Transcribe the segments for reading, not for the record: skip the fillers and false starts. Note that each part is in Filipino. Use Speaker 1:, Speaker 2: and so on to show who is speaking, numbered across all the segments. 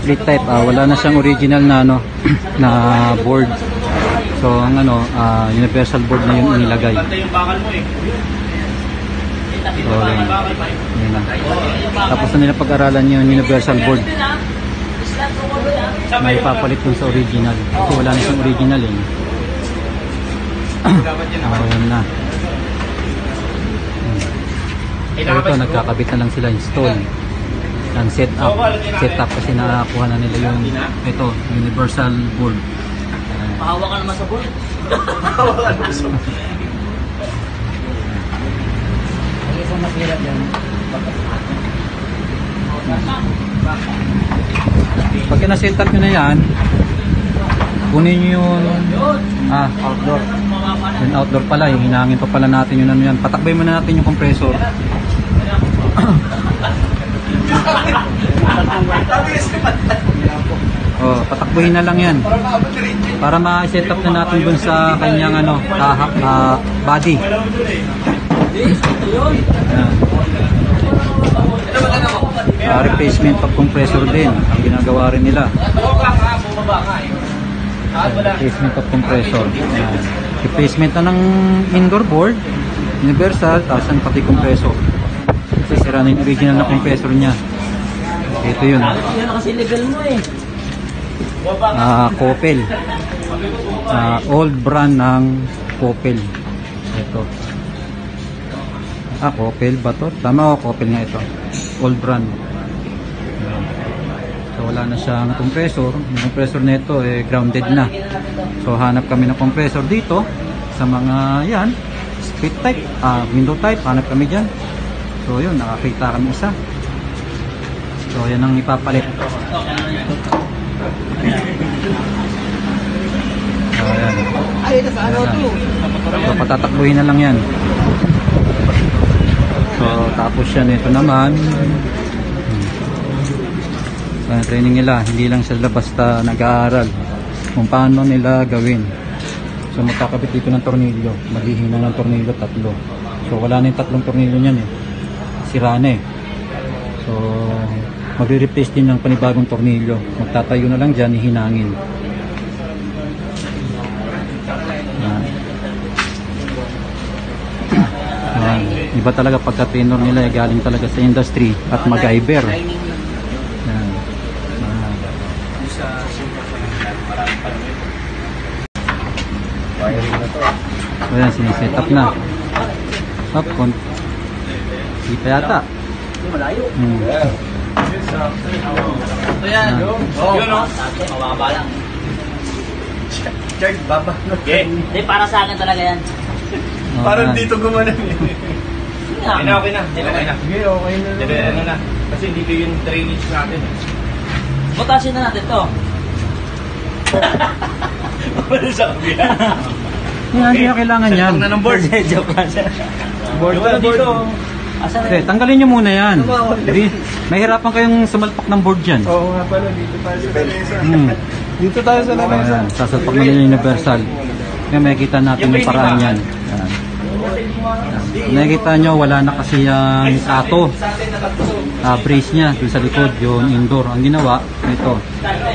Speaker 1: split type, wala na siyang original na ano na board. So ang ano, universal board na yung inilagay. So yun na. Tapos na nila pag-aralan yung universal board. May papalit dun sa original. Kasi wala na siyang original eh. Ayan na. So ito, nagkakabit na lang sila, install and set up kasi nakakuha na nila yung ito, universal board.
Speaker 2: Pahawa ka naman sa board. Ang isang masira dyan,
Speaker 1: pagka na-set up nyo na yan, kunin nyo yung outdoor. Yung outdoor pala, yung hinangin pa pala natin yung ano yan. Patakbay muna natin yung compressor. Patakbuhin na lang yan para ma-set up na natin dun sa kanyang ano, body. Replacement of compressor din ang ginagawa rin nila. Replacement of compressor. Replacement na ng indoor board, universal, tapos ang pati compressor. Kasi sira na yung original na compressor niya. Ito yun.
Speaker 2: yan kasi level mo eh.
Speaker 1: Coppel. Old brand ng Coppel. Ito. Coppel ba to? Tama o, Coppel nga ito. Old brand. So wala na siyang compressor. Yung compressor nito grounded na. So hanap kami ng compressor dito sa mga yan, split type, window type, hanap kami dyan. So yun, nakakita kami isa. So yan ang ipapalit. Ayan. So patatakbuhin na lang yan. So tapos yan, ito naman. So training nila, hindi lang sila basta nag-aaral kung paano nila gawin. So magkakabit dito ng tornilyo, maghihina ng tornilyo 3. So wala na yung 3 tornilyo niyan eh, sira na eh. So magre-replace din ng panibagong tornilyo, magtatayo na lang dyan, hihinangin. Iba talaga pagka-tenor nila, galing talaga sa industry at MacGyver. So yan, siniset up na. Up, kita yata.
Speaker 2: Malayo. Ito yan. Yun o. Mababa lang.
Speaker 3: Charge, baba.
Speaker 2: Hindi, para sa akin talaga yan.
Speaker 3: Parang dito gumanan eh.
Speaker 2: Okay
Speaker 3: na. Okay na. Sige, ano na. Kasi dito yung drainage natin.
Speaker 2: Butasin na natin to.
Speaker 3: Ano sa kabila?
Speaker 1: Hindi na kailangan yan.
Speaker 3: Tangna ng board.
Speaker 2: Joke lang siya.
Speaker 3: Board dito.
Speaker 2: Asan
Speaker 1: Okay, tanggalin nyo muna yan. Mahirapan kayong sumalpak ng board dyan.
Speaker 3: Oo nga pala, dito tayo sa lamesa. Dito tayo sa lamesa.
Speaker 1: Sasalpak nyo yung universal. Ngayon makikita natin yung paraan yan. Nakikita nyo, wala na kasi yung ato. Brace nya doon sa likod, yung indoor. Ang ginawa, ito.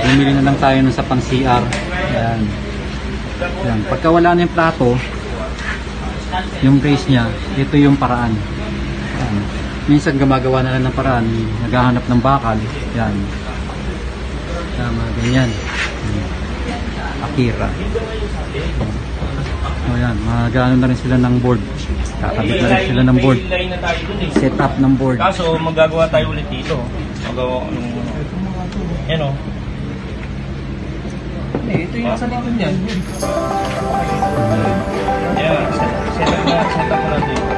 Speaker 1: Bumili na lang tayo ng sa pang CR. Ayan. Ayan. Pagka wala na yung plato, yung brace nya, ito yung paraan. Ayan. Minsan gumagawa na lang ng paraan, naghahanap ng bakal. Ayan. Tama, ganyan. Akira. O yan, magano na rin sila ng board. Kakabit na rin sila ng board. Set up ng board.
Speaker 3: Kaso magagawa tayo ulit dito. Magawa ng yan o. Ito yung nasa likod niyan. Yan, set up na dito.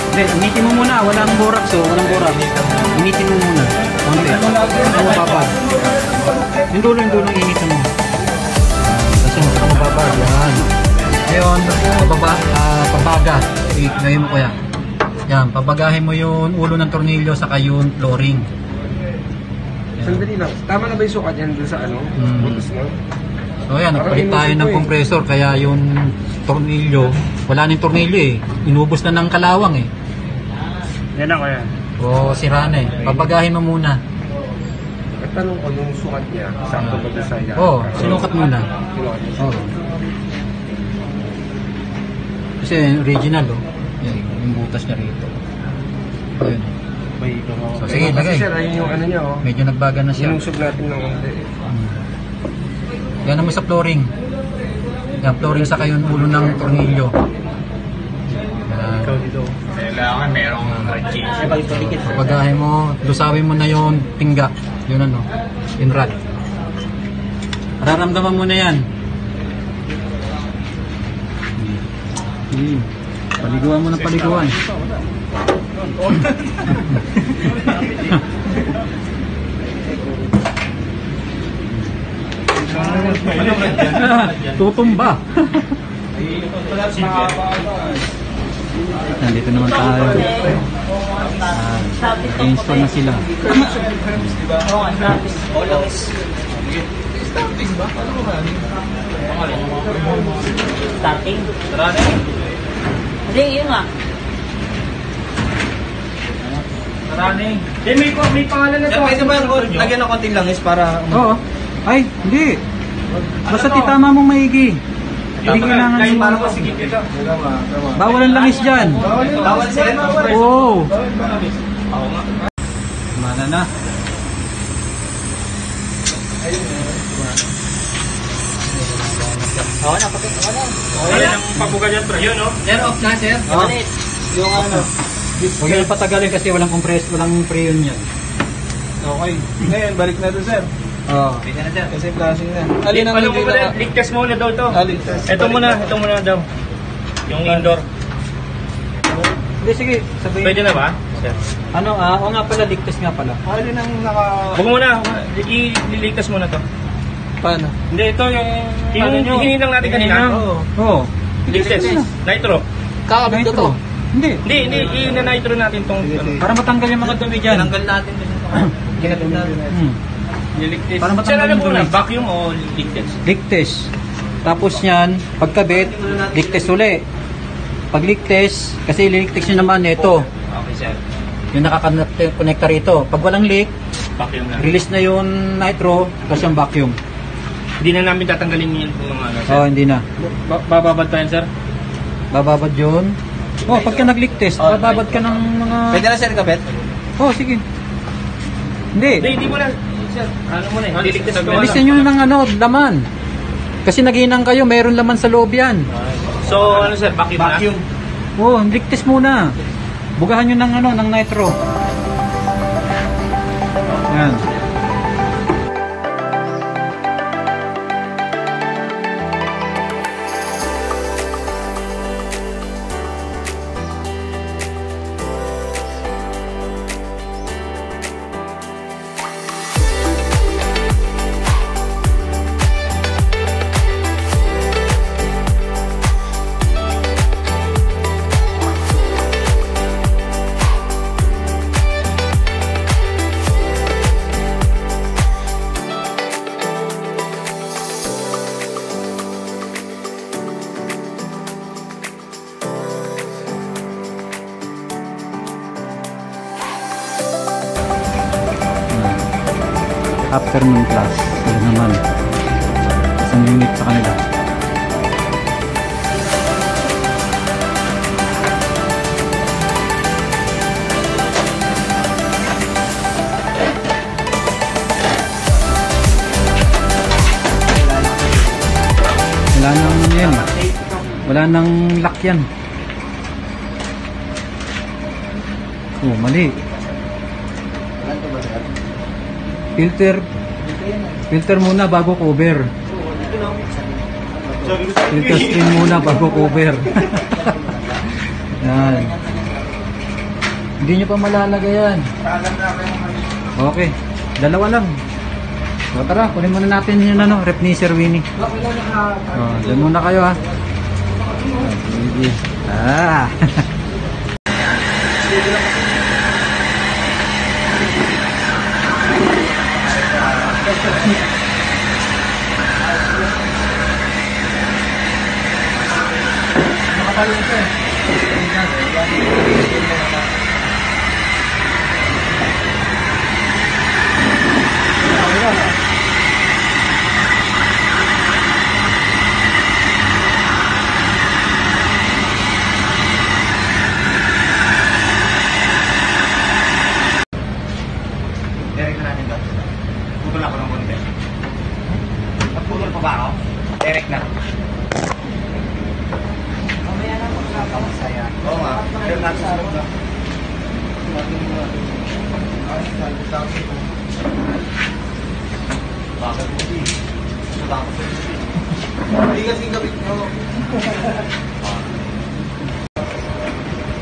Speaker 1: Hindi, initin mo muna. Walang borax oh. Walang borax. Initin mo muna. Konti. Saka mababad. Yung dulo initin mo. Kasi saka mababad. Yan. Ngayon, pabaga. Ngayon mo kuya. Yan, pabagahin mo yung ulo ng tornilyo saka yung flooring.
Speaker 4: Sandali lang. Tama na ba yung sukat yan doon sa ano? Butas na?
Speaker 1: So yan, nagpalit tayo ng compressor kaya yung tornilyo, wala nang tornilyo eh. Inubos na ng kalawang eh.
Speaker 3: Yan ako yan.
Speaker 1: O sira na eh. Pabagahin mo muna.
Speaker 4: At tanong ko yung sukat niya, sakto ba doon sa yan?
Speaker 1: Oo, sinukat muna.
Speaker 4: Sinukat niya.
Speaker 1: Oo. Kasi original oh. Yan, yung butas niya rito. Ayun. So sige,
Speaker 4: Kasi
Speaker 1: lagay.
Speaker 4: sir, ayun yung ano niya oh.
Speaker 1: Medyo nagbaga na siya.
Speaker 4: Sinusog natin ng konti.
Speaker 1: Yan naman sa flooring. Yan, flooring sa yung ulo ng tornilyo. Yan.
Speaker 3: Kailangan merong change.
Speaker 1: Pagagahin mo, lusawin mo na yung pingga. Yun ano, yung rod. Mararamdaman mo na yan. Paliguan mo ng paliguan. Tutumba. Nandito naman tayo. I-install na sila.
Speaker 2: Starting? Hindi, yun nga.
Speaker 3: May pangalan na to.
Speaker 4: Pwede ba yung lagyan ng konting langis para...
Speaker 1: Oo. Ay, hindi. Basta titama mong maigi. Hindi kailangan
Speaker 3: Kahit
Speaker 1: yung...
Speaker 3: parang masigit ito.
Speaker 1: Bawal ang langis dyan.
Speaker 4: Bawal sir.
Speaker 1: Oo. Mana na.
Speaker 2: Oo na, pakit ako na.
Speaker 3: Ayan ang pabuga dyan, bro. Yun, no?
Speaker 4: Sir, off na sir.
Speaker 2: Ulit. Yung ano.
Speaker 1: Huwag yung patagalin kasi walang compress, walang preyon yan.
Speaker 4: Okay. Ngayon, balik na doon sir.
Speaker 1: Oo.
Speaker 2: Pwede na, sir.
Speaker 4: Kasi flashing na.
Speaker 3: Alin ang hindi na... Ligtas muna daw ito.
Speaker 4: Ligtas.
Speaker 3: Ito muna daw. Yung indoor.
Speaker 1: Hindi, sige. Sabihin.
Speaker 3: Pwede na ba? Sir.
Speaker 1: Ano, oo nga pala, ligtas nga pala.
Speaker 4: Alin ang naka...
Speaker 3: Huwag muna. Ililigtas muna to.
Speaker 4: Paano?
Speaker 3: Hindi, ito yung... Yung hinilang natin kanina.
Speaker 1: Oo.
Speaker 3: Ligtas. Nitro.
Speaker 4: Kakabit ko to.
Speaker 1: Hindi.
Speaker 3: Hindi, i-nitro natin tong...
Speaker 1: Para matanggal yung mga dumi dyan.
Speaker 4: Tinanggal natin din ito. Ginagin natin.
Speaker 3: Niligtas.
Speaker 1: Para matanggal
Speaker 3: Sir, alam
Speaker 1: yung
Speaker 3: mo na,
Speaker 1: dumi.
Speaker 3: vacuum o ligtas?
Speaker 1: Ligtas. Tapos yan, pagkabit, ligtas uli. Pag ligtas, kasi ililigtas nyo naman ito.
Speaker 3: Okay, sir.
Speaker 1: Yung nakaka-connector rito. Pag walang leak,
Speaker 3: Vacuum na.
Speaker 1: release na yung nitro, tapos yung vacuum.
Speaker 3: Hindi na namin tatanggalin yun kung mga ano, sir.
Speaker 1: Oo, hindi na.
Speaker 3: Bababad pa yan, sir?
Speaker 1: Bababad yun. Oh, pagka nag-leak-test, bababad ka ng mga...
Speaker 4: Pwede na sir kabit?
Speaker 1: Oh, sige. Hindi.
Speaker 3: Hindi mo na. Sir, ano mo na eh. Liligtas ko.
Speaker 1: Bilisan nyo ng ano, laman. Kasi naginang kayo, mayroon laman sa loob yan.
Speaker 3: So, ano sir, vacuum na?
Speaker 1: Oh, leak-test muna. Bugahan nyo ng ano, ng nitro. Yan. Afternoon class. Sila naman. Isang unit sa kanila. Wala nang yan. Wala nang lock yan. Oh, mali. Filter muna bago cover. Filter screen muna bago cover. Yan. Hindi nyo pa malalagay yan. Okay. Dalawa lang. So tara, kunin muna natin yung ano, rep ni Sir Winnie. Dyan muna kayo ha. Sige.
Speaker 3: Direct na natin doon. Putol ako ng konti. Putol pa ba ako? Direct na. Mamaya na magkakawasaya. Oo nga. Direct natin sa loob na. Bakit mo di? Bakit mo di? Hindi kasi gabit nyo.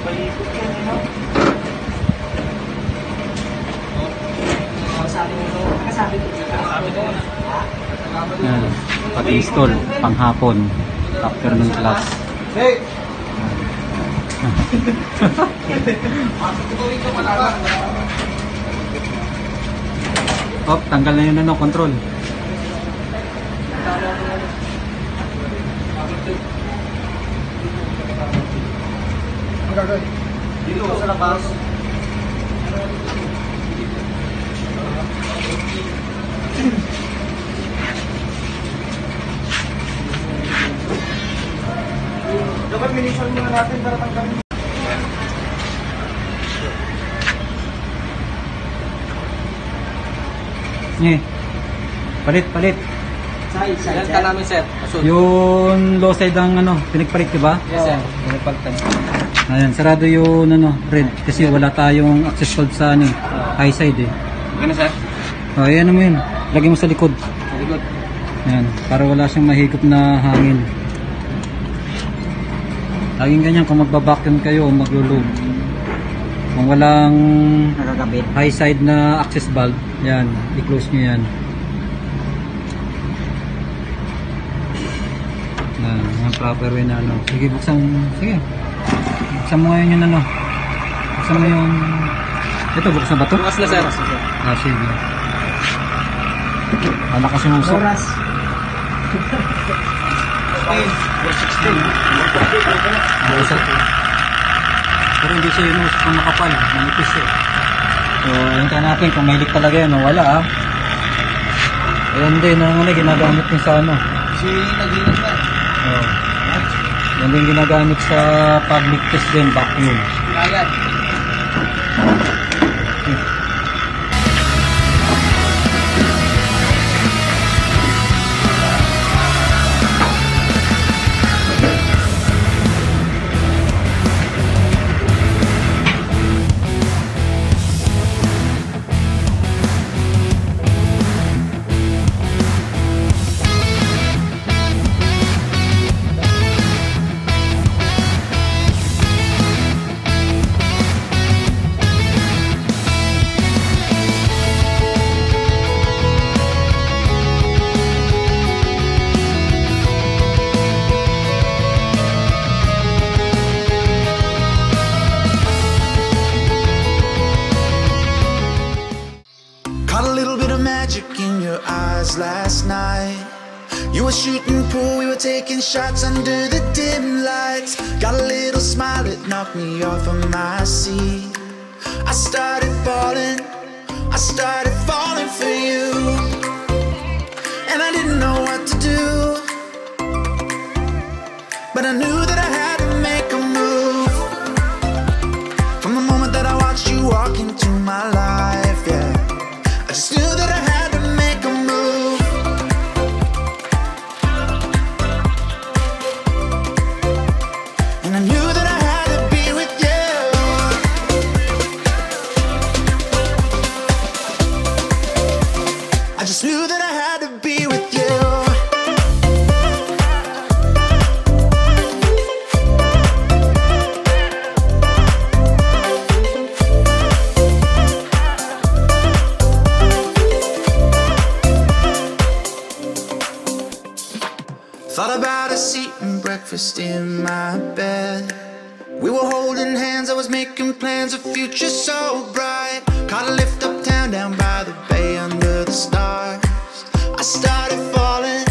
Speaker 3: Palikot yan, no?
Speaker 1: Yan. Pag-install, panghapon, afternoon class.
Speaker 4: Hey!
Speaker 1: Oh, tanggal na yun ano, control.
Speaker 3: Dito sa labas. Dapat minison muna natin para tanggalin.
Speaker 1: Palit.
Speaker 2: Yan ka namin, sir. Asod.
Speaker 1: Yung low side ang ano, pinagpalit diba?
Speaker 2: Yes, sir. Pinagpalitan.
Speaker 1: Ayan, sarado yung ano, red kasi wala tayong access valve sa ano, high side eh.
Speaker 2: Okay na, sir?
Speaker 1: Ayan mo yun, lagay mo sa likod.
Speaker 2: Very good.
Speaker 1: Ayan, para wala siyang mahigop na hangin. Laging ganyan kung magbabacuum kayo o maglo-load. Kung walang
Speaker 2: Nakakabit.
Speaker 1: high side na access valve, yan, i-close nyo yan. Yan proper way na ano. Sige, buksan mo ngayon yung ano. Buksan mo yung... Ito, buksan ba ito?
Speaker 2: Bukas na, sir.
Speaker 1: Sige. Wala kasi mong usok.
Speaker 2: Oras.
Speaker 1: 16. Pero hindi siya yung usok ng makapal. Manipis eh. So, hintayin natin kung mahilig talaga yan o wala ah. Ayan din, ginagamit din sa ano.
Speaker 3: Si Naginas na.
Speaker 1: Oh. Yan din ginagamit sa public test din, vacuum.
Speaker 3: Kayat.
Speaker 5: Last night you were shooting pool, we were taking shots under the dim lights. Got a little smile that knocked me off of my seat. I started falling for you, and I didn't know what to do, but I knew that I had to make a move. From the moment that I watched you walk into my life, yeah, I just knew that I had to make a move. And I knew that I had to be with you. breakfast in my bed. We were holding hands, I was making plans, a future so bright. Caught a lift uptown, down by the bay under the stars. I started falling